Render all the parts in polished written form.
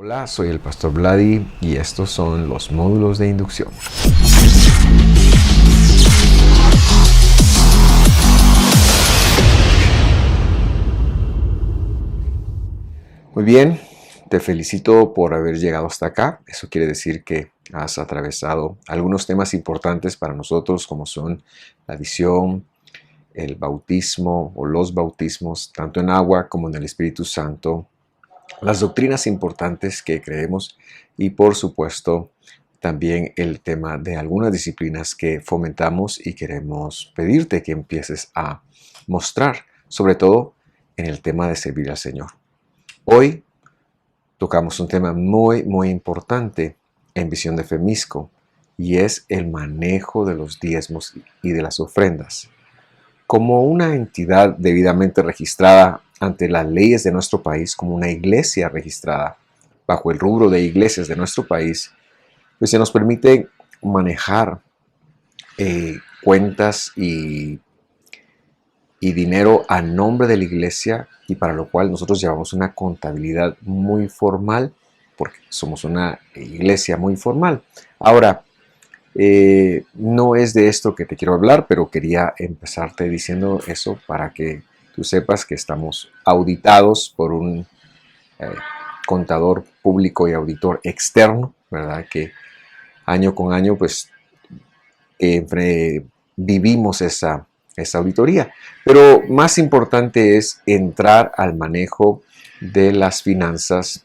Hola, soy el Pastor Vladi y estos son los módulos de inducción. Muy bien, te felicito por haber llegado hasta acá. Eso quiere decir que has atravesado algunos temas importantes para nosotros como son la visión, el bautismo o los bautismos, tanto en agua como en el Espíritu Santo, las doctrinas importantes que creemos y por supuesto también el tema de algunas disciplinas que fomentamos y queremos pedirte que empieces a mostrar, sobre todo en el tema de servir al Señor. Hoy tocamos un tema muy importante en Visión de Femisco y es el manejo de los diezmos y de las ofrendas. Como una entidad debidamente registrada ante las leyes de nuestro país, como una iglesia registrada bajo el rubro de iglesias de nuestro país, pues se nos permite manejar cuentas y dinero a nombre de la iglesia, y para lo cual nosotros llevamos una contabilidad muy formal, porque somos una iglesia muy formal. Ahora, no es de esto que te quiero hablar, pero quería empezarte diciendo eso para que tú sepas que estamos auditados por un contador público y auditor externo, ¿verdad? Que año con año pues vivimos esa auditoría. Pero más importante es entrar al manejo de las finanzas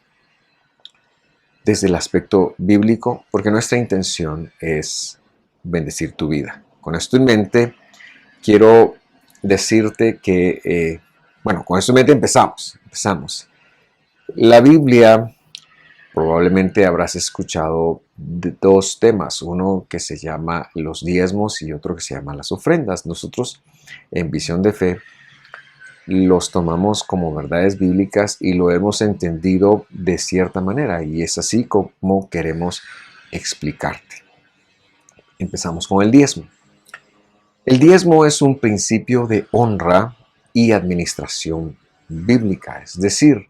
desde el aspecto bíblico, porque nuestra intención es bendecir tu vida. Con esto en mente, quiero decirte que, con esto en mente empezamos. La Biblia, probablemente habrás escuchado de dos temas, uno que se llama los diezmos y otro que se llama las ofrendas. Nosotros en Visión de Fe los tomamos como verdades bíblicas y lo hemos entendido de cierta manera, y es así como queremos explicarte. Empezamos con el diezmo. El diezmo es un principio de honra y administración bíblica, es decir,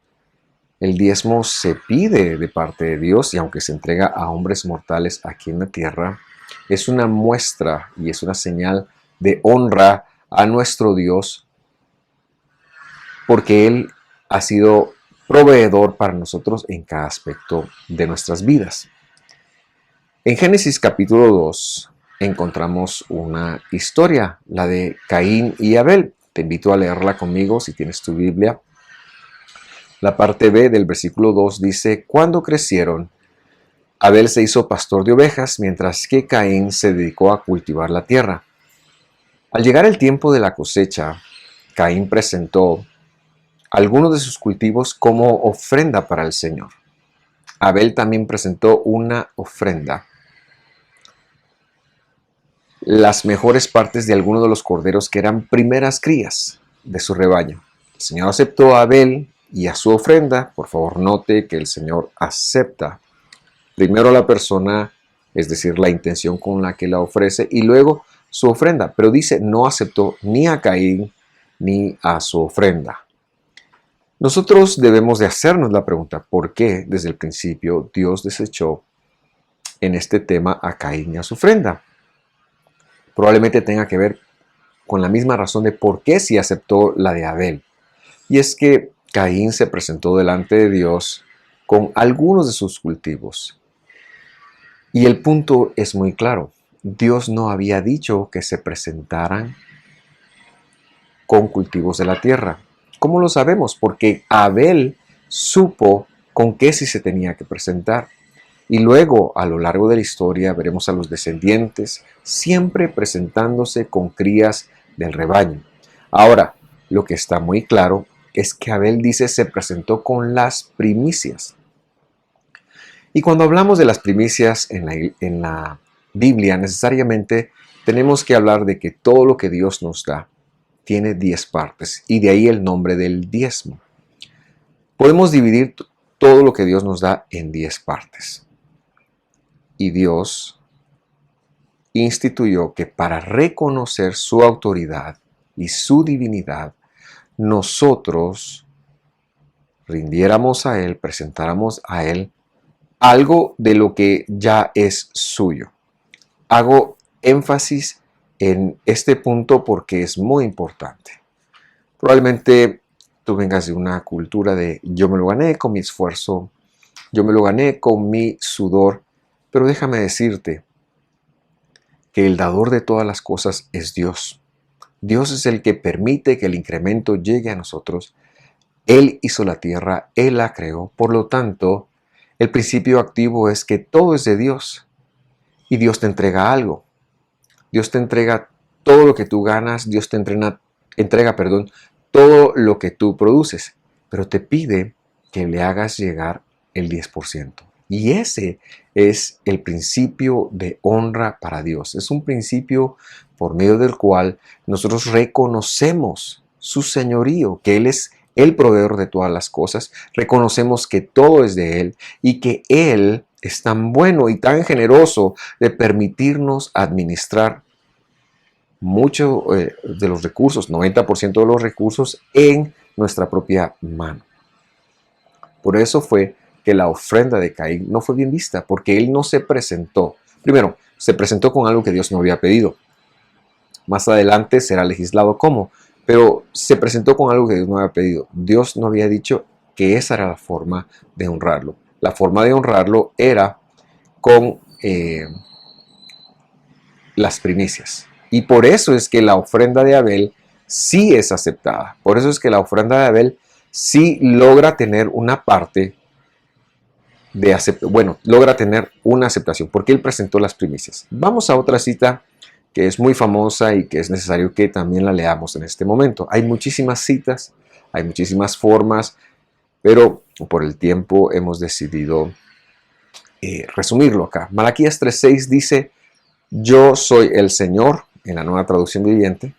el diezmo se pide de parte de Dios, y aunque se entrega a hombres mortales aquí en la tierra, es una muestra y es una señal de honra a nuestro Dios, porque Él ha sido proveedor para nosotros en cada aspecto de nuestras vidas. En Génesis capítulo 2 encontramos una historia, la de Caín y Abel. Te invito a leerla conmigo si tienes tu Biblia. La parte B del versículo 2 dice: cuando crecieron, Abel se hizo pastor de ovejas, mientras que Caín se dedicó a cultivar la tierra. Al llegar el tiempo de la cosecha, Caín presentó algunos de sus cultivos como ofrenda para el Señor. Abel también presentó una ofrenda, las mejores partes de algunos de los corderos que eran primeras crías de su rebaño. El Señor aceptó a Abel y a su ofrenda. Por favor, note que el Señor acepta primero a la persona, es decir, la intención con la que la ofrece, y luego su ofrenda. Pero dice, no aceptó ni a Caín ni a su ofrenda. Nosotros debemos de hacernos la pregunta, ¿por qué desde el principio Dios desechó en este tema a Caín y a su ofrenda? Probablemente tenga que ver con la misma razón de por qué sí aceptó la de Abel. Y es que Caín se presentó delante de Dios con algunos de sus cultivos. Y el punto es muy claro. Dios no había dicho que se presentaran con cultivos de la tierra. ¿Cómo lo sabemos? Porque Abel supo con qué sí se tenía que presentar. Y luego, a lo largo de la historia, veremos a los descendientes siempre presentándose con crías del rebaño. Ahora, lo que está muy claro es que Abel dice se presentó con las primicias. Y cuando hablamos de las primicias en la Biblia, necesariamente tenemos que hablar de que todo lo que Dios nos da tiene 10 partes, y de ahí el nombre del diezmo. Podemos dividir todo lo que Dios nos da en 10 partes. Y Dios instituyó que para reconocer su autoridad y su divinidad, nosotros rindiéramos a Él, presentáramos a Él algo de lo que ya es suyo. Hago énfasis en este punto porque es muy importante. Probablemente tú vengas de una cultura de yo me lo gané con mi esfuerzo, yo me lo gané con mi sudor, pero déjame decirte que el dador de todas las cosas es Dios. Dios es el que permite que el incremento llegue a nosotros. Él hizo la tierra, Él la creó. Por lo tanto, el principio activo es que todo es de Dios y Dios te entrega algo. Dios te entrega todo lo que tú ganas, Dios te entrega, todo lo que tú produces, pero te pide que le hagas llegar el 10%. Y ese es el principio de honra para Dios. Es un principio por medio del cual nosotros reconocemos su señorío, que Él es el proveedor de todas las cosas. Reconocemos que todo es de Él y que Él es tan bueno y tan generoso de permitirnos administrar mucho de los recursos, 90% de los recursos en nuestra propia mano. Por eso fue que la ofrenda de Caín no fue bien vista, porque él no se presentó. Primero, se presentó con algo que Dios no había pedido. Más adelante será legislado cómo, pero se presentó con algo que Dios no había pedido. Dios no había dicho que esa era la forma de honrarlo. La forma de honrarlo era con las primicias. Y por eso es que la ofrenda de Abel sí es aceptada. Por eso es que la ofrenda de Abel sí logra tener una parte de logra tener una aceptación, porque él presentó las primicias. Vamos a otra cita que es muy famosa y que es necesario que también la leamos en este momento. Hay muchísimas citas, hay muchísimas formas, pero por el tiempo hemos decidido resumirlo acá. Malaquías 3:6 dice: yo soy el Señor, en la Nueva Traducción Viviente,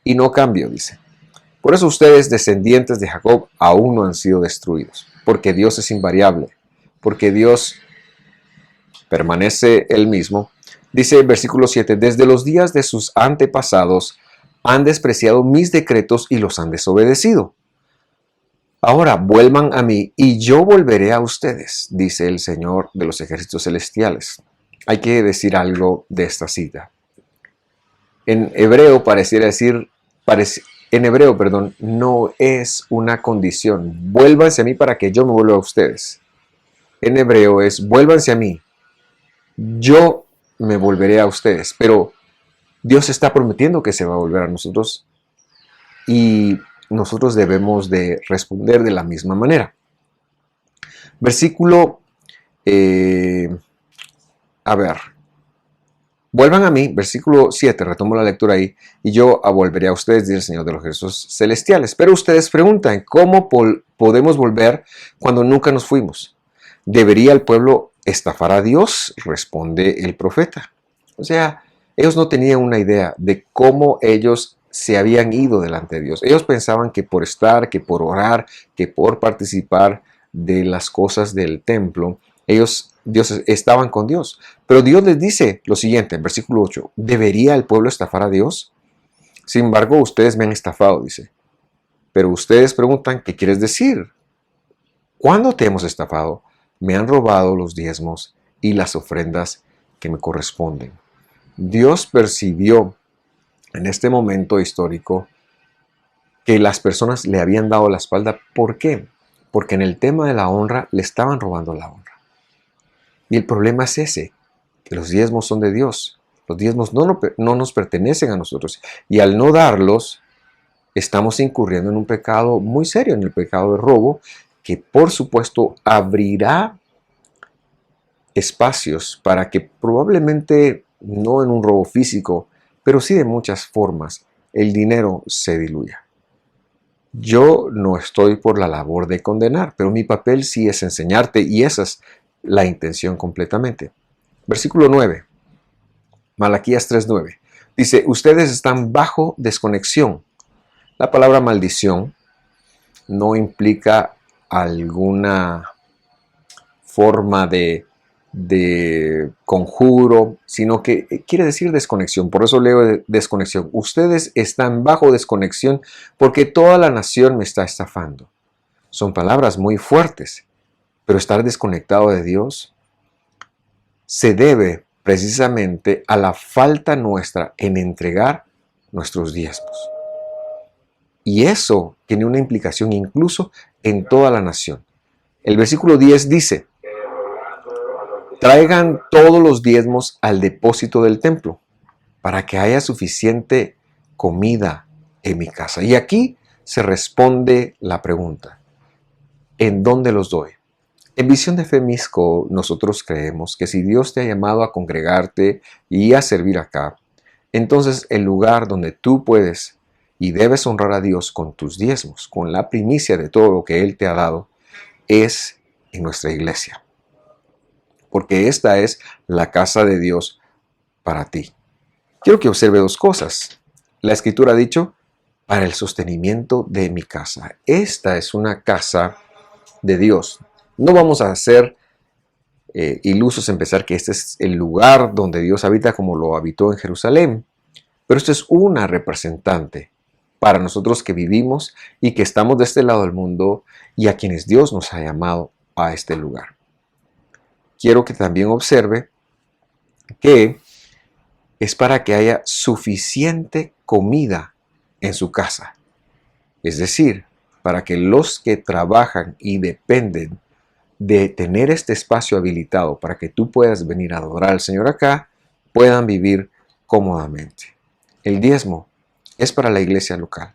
y no cambio, dice. Por eso ustedes, descendientes de Jacob, aún no han sido destruidos, porque Dios es invariable, porque Dios permanece el mismo. Dice el versículo 7, desde los días de sus antepasados han despreciado mis decretos y los han desobedecido. Ahora vuelvan a mí y yo volveré a ustedes, dice el Señor de los ejércitos celestiales. Hay que decir algo de esta cita. En hebreo pareciera decir, no es una condición. Vuélvanse a mí para que yo me vuelva a ustedes. En hebreo es, vuélvanse a mí, yo me volveré a ustedes. Pero Dios está prometiendo que se va a volver a nosotros y nosotros debemos de responder de la misma manera. Versículo, vuelvan a mí, versículo 7, retomo la lectura ahí, y yo volveré a ustedes, dice el Señor de los ejércitos celestiales. Pero ustedes preguntan, ¿cómo podemos volver cuando nunca nos fuimos? ¿Debería el pueblo estafar a Dios? Responde el profeta. O sea, ellos no tenían una idea de cómo ellos se habían ido delante de Dios. Ellos pensaban que por estar, que por orar, que por participar de las cosas del templo, Dios estaban con Dios. Pero Dios les dice lo siguiente, en versículo 8, ¿debería el pueblo estafar a Dios? Sin embargo, ustedes me han estafado, dice. Pero ustedes preguntan, ¿qué quieres decir? ¿Cuándo te hemos estafado? Me han robado los diezmos y las ofrendas que me corresponden. Dios percibió en este momento histórico que las personas le habían dado la espalda. ¿Por qué? Porque en el tema de la honra le estaban robando la honra. Y el problema es ese, que los diezmos son de Dios. Los diezmos no nos pertenecen a nosotros. Y al no darlos, estamos incurriendo en un pecado muy serio, en el pecado de robo, que por supuesto abrirá espacios para que probablemente, no en un robo físico, pero sí de muchas formas, el dinero se diluya. Yo no estoy por la labor de condenar, pero mi papel sí es enseñarte y esa es la intención completamente. Versículo 9, Malaquías 3:9, dice, ustedes están bajo desconexión. La palabra maldición no implica alguna forma de conjuro, sino que quiere decir desconexión. Por eso leo de desconexión. Ustedes están bajo desconexión porque toda la nación me está estafando. Son palabras muy fuertes, pero estar desconectado de Dios se debe precisamente a la falta nuestra en entregar nuestros diezmos. Y eso tiene una implicación incluso en toda la nación. El versículo 10 dice: traigan todos los diezmos al depósito del templo, para que haya suficiente comida en mi casa. Y aquí se responde la pregunta: ¿en dónde los doy? En Visión de Fe Misco, nosotros creemos que si Dios te ha llamado a congregarte y a servir acá, entonces el lugar donde tú puedes y debes honrar a Dios con tus diezmos, con la primicia de todo lo que Él te ha dado, es en nuestra iglesia. Porque esta es la casa de Dios para ti. Quiero que observe dos cosas. La Escritura ha dicho: para el sostenimiento de mi casa. Esta es una casa de Dios. No vamos a ser ilusos en pensar que este es el lugar donde Dios habita como lo habitó en Jerusalén. Pero esto es una representante para nosotros que vivimos y que estamos de este lado del mundo y a quienes Dios nos ha llamado a este lugar. Quiero que también observe que es para que haya suficiente comida en su casa. Es decir, para que los que trabajan y dependen de tener este espacio habilitado para que tú puedas venir a adorar al Señor acá, puedan vivir cómodamente. El diezmo es para la iglesia local,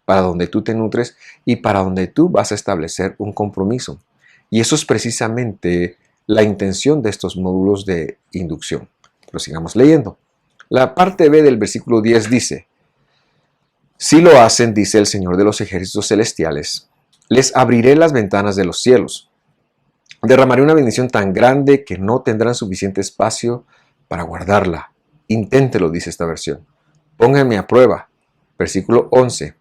para donde tú te nutres y para donde tú vas a establecer un compromiso. Y eso es precisamente la intención de estos módulos de inducción. Pero sigamos leyendo. La parte B del versículo 10 dice: si lo hacen, dice el Señor de los ejércitos celestiales, les abriré las ventanas de los cielos. Derramaré una bendición tan grande que no tendrán suficiente espacio para guardarla. Inténtelo, dice esta versión. Pónganme a prueba. Versículo 11.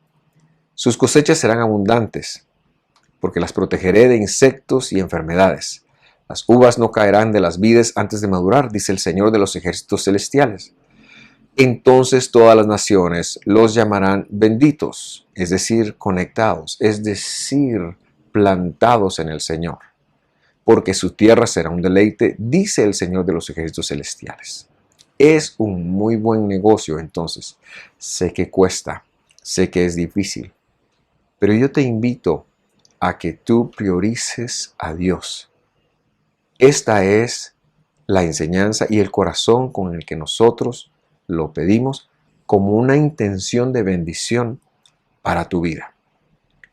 Sus cosechas serán abundantes, porque las protegeré de insectos y enfermedades. Las uvas no caerán de las vides antes de madurar, dice el Señor de los ejércitos celestiales. Entonces todas las naciones los llamarán benditos, es decir, conectados, es decir, plantados en el Señor, porque su tierra será un deleite, dice el Señor de los ejércitos celestiales. Es un muy buen negocio, entonces. Sé que cuesta, sé que es difícil, pero yo te invito a que tú priorices a Dios. Esta es la enseñanza y el corazón con el que nosotros lo pedimos como una intención de bendición para tu vida.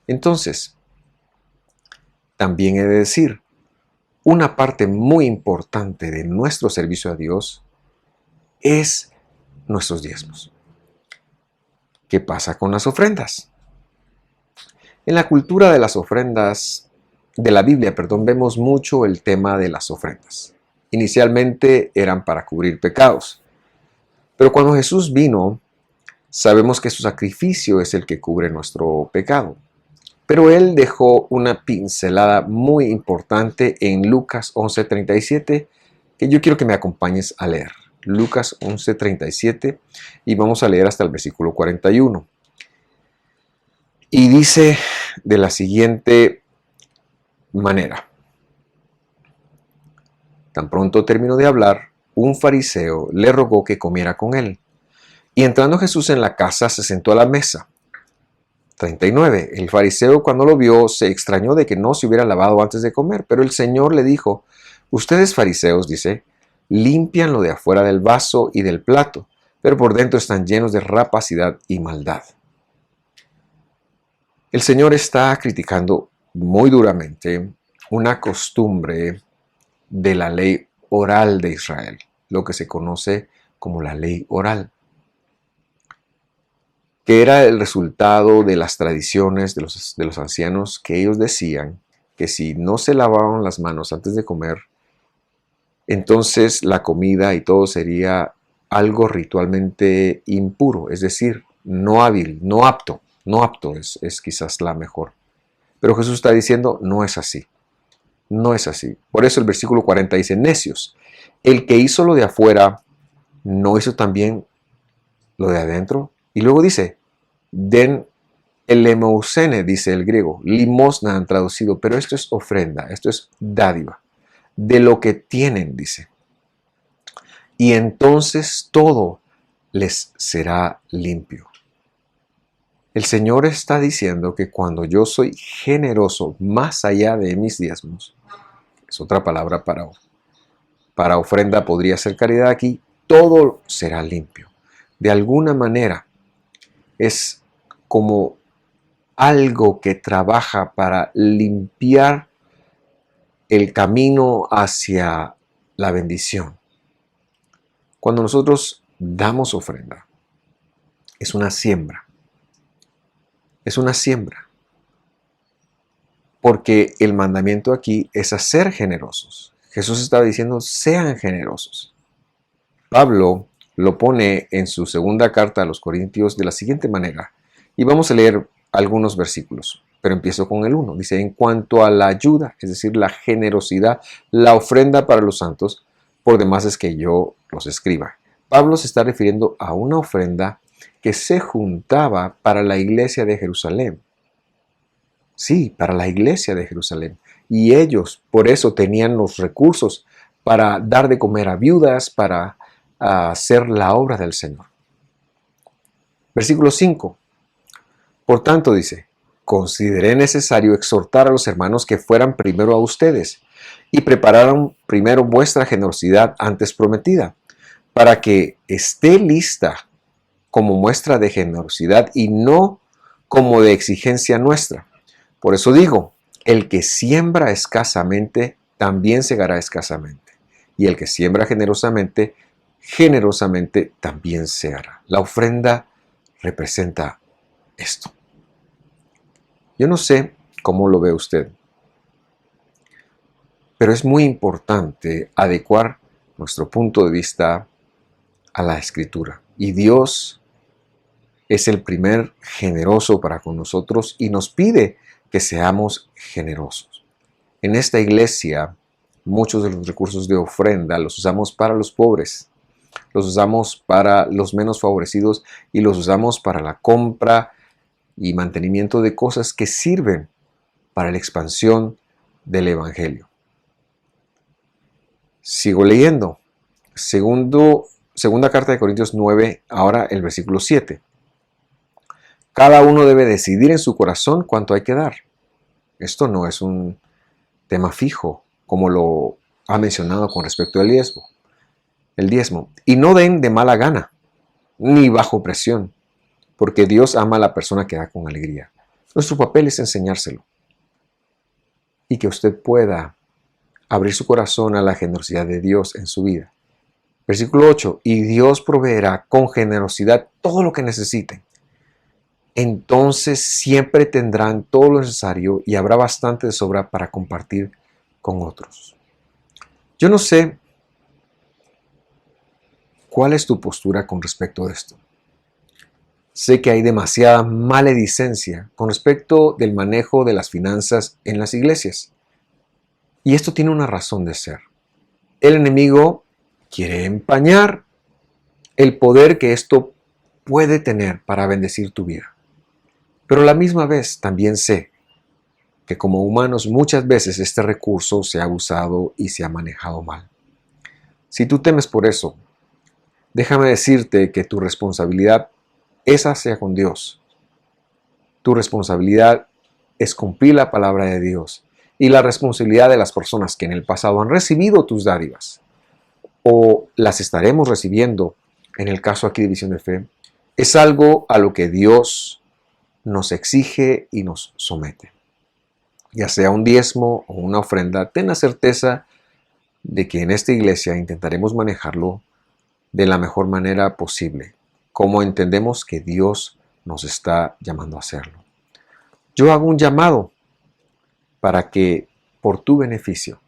Entonces, también he de decir, una parte muy importante de nuestro servicio a Dios es nuestros diezmos. ¿Qué pasa con las ofrendas? En la cultura de las ofrendas, de la Biblia, vemos mucho el tema de las ofrendas. Inicialmente eran para cubrir pecados, pero cuando Jesús vino, sabemos que su sacrificio es el que cubre nuestro pecado. Pero Él dejó una pincelada muy importante en Lucas 11:37, que yo quiero que me acompañes a leer. Lucas 11:37 y vamos a leer hasta el versículo 41. Y dice de la siguiente manera: tan pronto terminó de hablar, un fariseo le rogó que comiera con él. Y entrando Jesús en la casa, se sentó a la mesa. 39. El fariseo, cuando lo vio, se extrañó de que no se hubiera lavado antes de comer, pero el Señor le dijo: ustedes fariseos, dice, limpian lo de afuera del vaso y del plato, pero por dentro están llenos de rapacidad y maldad. El Señor está criticando muy duramente una costumbre de la ley oral de Israel, lo que se conoce como la ley oral, que era el resultado de las tradiciones de los ancianos, que ellos decían que si no se lavaban las manos antes de comer, entonces la comida y todo sería algo ritualmente impuro, es decir, no hábil, no apto es quizás la mejor. Pero Jesús está diciendo: no es así, no es así. Por eso el versículo 40 dice: necios, el que hizo lo de afuera, ¿no hizo también lo de adentro? Y luego dice: den El lemousene, dice el griego, limosna han traducido, pero esto es ofrenda, esto es dádiva, de lo que tienen, dice. Y entonces todo les será limpio. El Señor está diciendo que cuando yo soy generoso más allá de mis diezmos, es otra palabra para ofrenda, podría ser caridad aquí, todo será limpio. De alguna manera es como algo que trabaja para limpiar el camino hacia la bendición. Cuando nosotros damos ofrenda, es una siembra. Es una siembra. Porque el mandamiento aquí es a ser generosos. Jesús estaba diciendo, sean generosos. Pablo lo pone en su segunda carta a los Corintios de la siguiente manera. Y vamos a leer algunos versículos, pero empiezo con el 1. Dice, en cuanto a la ayuda, es decir, la generosidad, la ofrenda para los santos, por demás es que yo los escriba. Pablo se está refiriendo a una ofrenda que se juntaba para la iglesia de Jerusalén. Sí, para la iglesia de Jerusalén. Y ellos por eso tenían los recursos para dar de comer a viudas, para hacer la obra del Señor. Versículo 5. Por tanto, dice, consideré necesario exhortar a los hermanos que fueran primero a ustedes y prepararan primero vuestra generosidad antes prometida, para que esté lista como muestra de generosidad y no como de exigencia nuestra. Por eso digo, el que siembra escasamente, también segará escasamente. Y el que siembra generosamente, generosamente también segará. La ofrenda representa esto. Yo no sé cómo lo ve usted, pero es muy importante adecuar nuestro punto de vista a la Escritura. Y Dios es el primer generoso para con nosotros y nos pide que seamos generosos. En esta iglesia, muchos de los recursos de ofrenda los usamos para los pobres, los usamos para los menos favorecidos y los usamos para la compra y mantenimiento de cosas que sirven para la expansión del Evangelio. Sigo leyendo. Segunda carta de Corintios 9, ahora el versículo 7. Cada uno debe decidir en su corazón cuánto hay que dar. Esto no es un tema fijo, como lo ha mencionado con respecto al diezmo. El diezmo. Y no den de mala gana, ni bajo presión, porque Dios ama a la persona que da con alegría. Nuestro papel es enseñárselo. Y que usted pueda abrir su corazón a la generosidad de Dios en su vida. Versículo 8. Y Dios proveerá con generosidad todo lo que necesiten. Entonces siempre tendrán todo lo necesario y habrá bastante de sobra para compartir con otros. Yo no sé cuál es tu postura con respecto a esto. Sé que hay demasiada maledicencia con respecto del manejo de las finanzas en las iglesias. Y esto tiene una razón de ser. El enemigo quiere empañar el poder que esto puede tener para bendecir tu vida. Pero a la misma vez también sé que como humanos muchas veces este recurso se ha usado y se ha manejado mal. Si tú temes por eso, déjame decirte que tu responsabilidad es hacia con Dios. Tu responsabilidad es cumplir la palabra de Dios y la responsabilidad de las personas que en el pasado han recibido tus dádivas o las estaremos recibiendo en el caso aquí de Visión de Fe, es algo a lo que Dios nos exige y nos somete. Ya sea un diezmo o una ofrenda, ten la certeza de que en esta iglesia intentaremos manejarlo de la mejor manera posible, como entendemos que Dios nos está llamando a hacerlo. Yo hago un llamado para que por tu beneficio,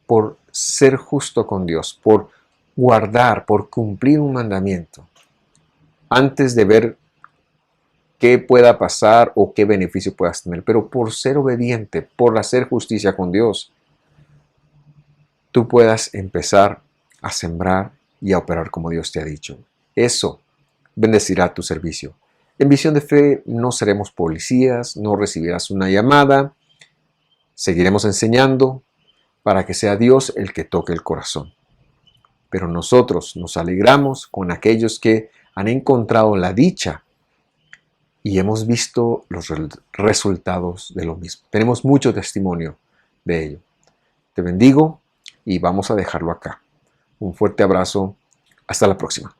por ser justo con Dios, por guardar, por cumplir un mandamiento, antes de ver qué pueda pasar o qué beneficio puedas tener, pero por ser obediente, por hacer justicia con Dios, tú puedas empezar a sembrar y a operar como Dios te ha dicho. Eso bendecirá tu servicio. En Visión de Fe no seremos policías, no recibirás una llamada, seguiremos enseñando para que sea Dios el que toque el corazón. Pero nosotros nos alegramos con aquellos que han encontrado la dicha y hemos visto los resultados de lo mismo. Tenemos mucho testimonio de ello. Te bendigo y vamos a dejarlo acá. Un fuerte abrazo. Hasta la próxima.